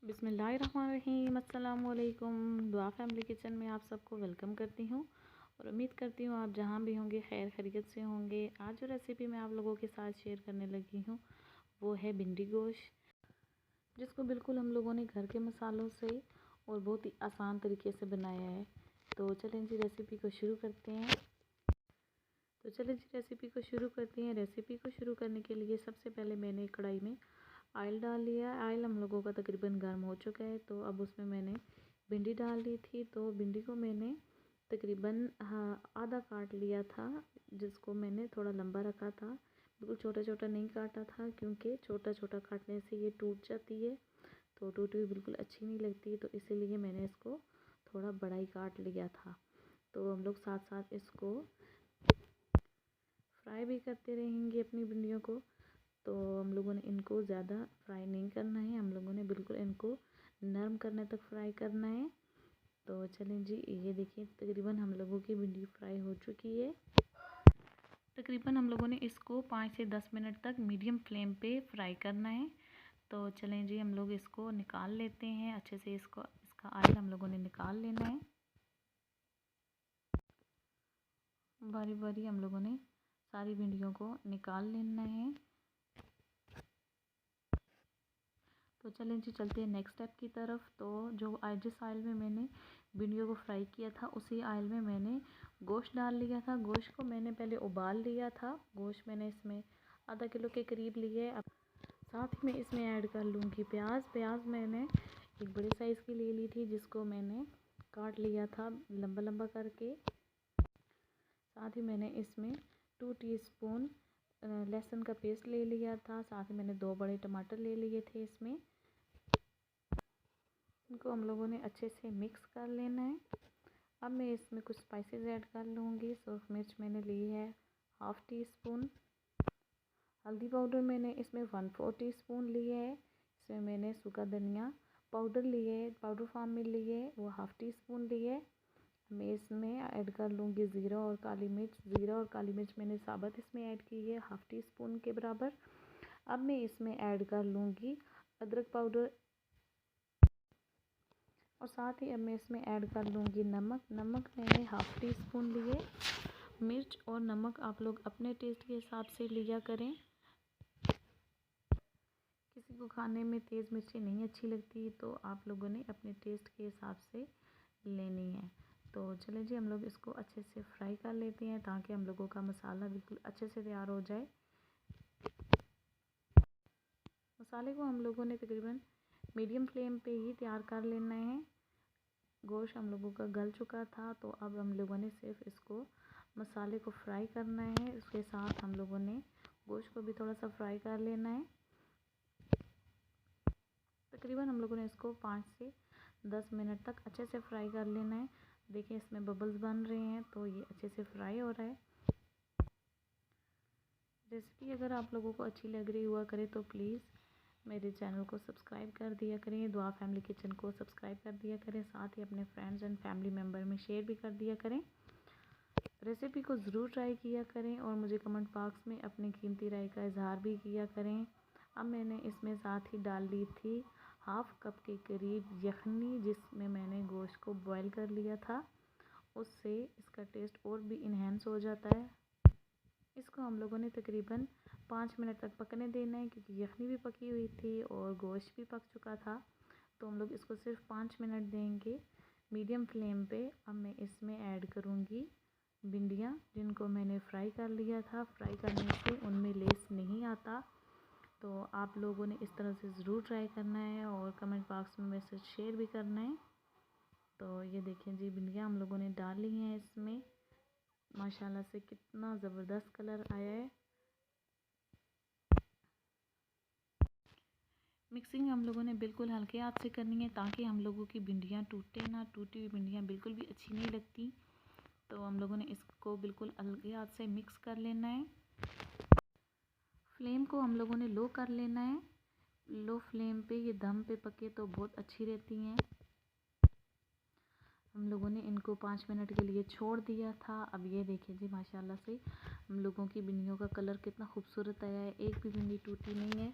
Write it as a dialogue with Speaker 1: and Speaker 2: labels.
Speaker 1: बिस्मिल्लाहिर्रहमानिर्रहीम। अस्सलाम वालेकुम। दुआ फैमिली किचन में आप सबको वेलकम करती हूँ और उम्मीद करती हूँ आप जहाँ भी होंगे खैर खैरियत से होंगे। आज जो रेसिपी मैं आप लोगों के साथ शेयर करने लगी हूँ वो है भिंडी गोश्त, जिसको बिल्कुल हम लोगों ने घर के मसालों से और बहुत ही आसान तरीके से बनाया है। तो चलें जी रेसिपी को शुरू करते हैं। रेसिपी को शुरू करने के लिए सबसे पहले मैंने कढ़ाई में ऑयल डाल लिया। ऑयल हम लोगों का तकरीबन गर्म हो चुका है, तो अब उसमें मैंने भिंडी डाल दी थी। तो भिंडी को मैंने तकरीबन आधा काट लिया था, जिसको मैंने थोड़ा लंबा रखा था। बिल्कुल छोटा छोटा नहीं काटा था, क्योंकि छोटा छोटा काटने से ये टूट जाती है, तो टूटी हुई बिल्कुल अच्छी नहीं लगती। तो इसीलिए मैंने इसको थोड़ा बड़ा ही काट लिया था। तो हम लोग साथ साथ इसको फ्राई भी करते रहेंगे अपनी भिंडियों को। तो हम लोगों ने इनको ज़्यादा फ्राई नहीं करना है, हम लोगों ने बिल्कुल इनको नरम करने तक फ्राई करना है। तो चलें जी, ये देखिए तकरीबन हम लोगों की भिंडी फ्राई हो चुकी है। तकरीबन हम लोगों ने इसको 5 से 10 मिनट तक मीडियम फ्लेम पे फ्राई करना है। तो चलें जी, हम लोग इसको निकाल लेते हैं अच्छे से। इसका ऑयल हम लोगों ने निकाल लेना है। बारी बारी हम लोगों ने सारी भिंडियों को निकाल लेना है। तो चलें जी, चलते हैं नेक्स्ट स्टेप की तरफ। तो जिस ऑयल में मैंने भिंडियों को फ्राई किया था, उसी ऑयल में मैंने गोश्त डाल लिया था। गोश्त को मैंने पहले उबाल लिया था। गोश्त मैंने इसमें आधा किलो के करीब लिए। अब साथ ही मैं इसमें ऐड कर लूँगी प्याज मैंने एक बड़े साइज़ की ले ली थी, जिसको मैंने काट लिया था लंबा लंबा करके। साथ ही मैंने इसमें 2 टीस्पून लहसुन का पेस्ट ले लिया था। साथ ही मैंने 2 बड़े टमाटर ले लिए थे। इसमें इनको हम लोगों ने अच्छे से मिक्स कर लेना है। अब मैं इसमें कुछ स्पाइसेस ऐड कर लूँगी। सूरख मिर्च मैंने ली है 1/2 टीस्पून। हल्दी पाउडर मैंने इसमें 1/4 टीस्पून लिया है। इसमें मैंने सूखा धनिया पाउडर लिए है, पाउडर फॉर्म में लिए है, वो 1/2 टीस्पून लिए है। मैं इसमें ऐड कर लूँगी ज़ीरा और काली मिर्च मैंने साबुत इसमें ऐड की है 1/2 टीस्पून के बराबर। अब मैं इसमें ऐड कर लूँगी अदरक पाउडर, और साथ ही अब मैं इसमें ऐड कर लूँगी नमक मैंने 1/2 टीस्पून लिए। मिर्च और नमक आप लोग अपने टेस्ट के हिसाब से लिया करें। किसी को खाने में तेज़ मिर्ची नहीं अच्छी लगती, तो आप लोगों ने अपने टेस्ट के हिसाब से लेनी है। तो चलें जी, हम लोग इसको अच्छे से फ्राई कर लेते हैं, ताकि हम लोगों का मसाला बिल्कुल अच्छे से तैयार हो जाए। मसाले को हम लोगों ने तकरीबन मीडियम फ्लेम पे ही तैयार कर लेना है। गोश्त हम लोगों का गल चुका था, तो अब हम लोगों ने सिर्फ इसको मसाले को फ्राई करना है। उसके साथ हम लोगों ने गोश्त को भी थोड़ा सा फ्राई कर लेना है। तकरीबन हम लोगों ने इसको 5 से 10 मिनट तक अच्छे से फ्राई कर लेना है। देखिए इसमें बबल्स बन रहे हैं, तो ये अच्छे से फ्राई हो रहा है। रेसिपी अगर आप लोगों को अच्छी लग रही हुआ करे तो प्लीज़ मेरे चैनल को सब्सक्राइब कर दिया करें। दुआ फैमिली किचन को सब्सक्राइब कर दिया करें। साथ ही अपने फ्रेंड्स एंड फैमिली मेम्बर में शेयर भी कर दिया करें। रेसिपी को ज़रूर ट्राई किया करें और मुझे कमेंट बॉक्स में अपनी कीमती राय का इजहार भी किया करें। अब मैंने इसमें साथ ही डाल ली थी 1/2 कप के करीब यखनी, जिसमें मैंने गोश्त को बॉईल कर लिया था। उससे इसका टेस्ट और भी इन्हेंस हो जाता है। इसको हम लोगों ने तकरीबन 5 मिनट तक पकने देना है, क्योंकि यखनी भी पकी हुई थी और गोश्त भी पक चुका था। तो हम लोग इसको सिर्फ 5 मिनट देंगे मीडियम फ्लेम पे। अब मैं इसमें ऐड करूँगी भिंडियाँ, जिनको मैंने फ्राई कर लिया था। फ्राई करने से उनमें लेस नहीं आता। तो आप लोगों ने इस तरह से ज़रूर ट्राई करना है और कमेंट बॉक्स में मैसेज शेयर भी करना है। तो ये देखें जी, भिंडियाँ हम लोगों ने डाल ली हैं इसमें। माशाल्लाह से कितना ज़बरदस्त कलर आया है। मिक्सिंग हम लोगों ने बिल्कुल हल्के हाथ से करनी है, ताकि हम लोगों की भिंडियाँ टूटे ना। टूटी हुई भिंडियाँ बिल्कुल भी अच्छी नहीं लगती। तो हम लोगों ने इसको बिल्कुल हल्के हाथ से मिक्स कर लेना है। फ्लेम को हम लोगों ने लो कर लेना है। लो फ्लेम पे ये दम पे पके तो बहुत अच्छी रहती हैं। हम लोगों ने इनको 5 मिनट के लिए छोड़ दिया था। अब ये देखिए जी, माशाल्लाह से हम लोगों की भिंडियों का कलर कितना खूबसूरत आया है। एक भी भिंडी टूटी नहीं है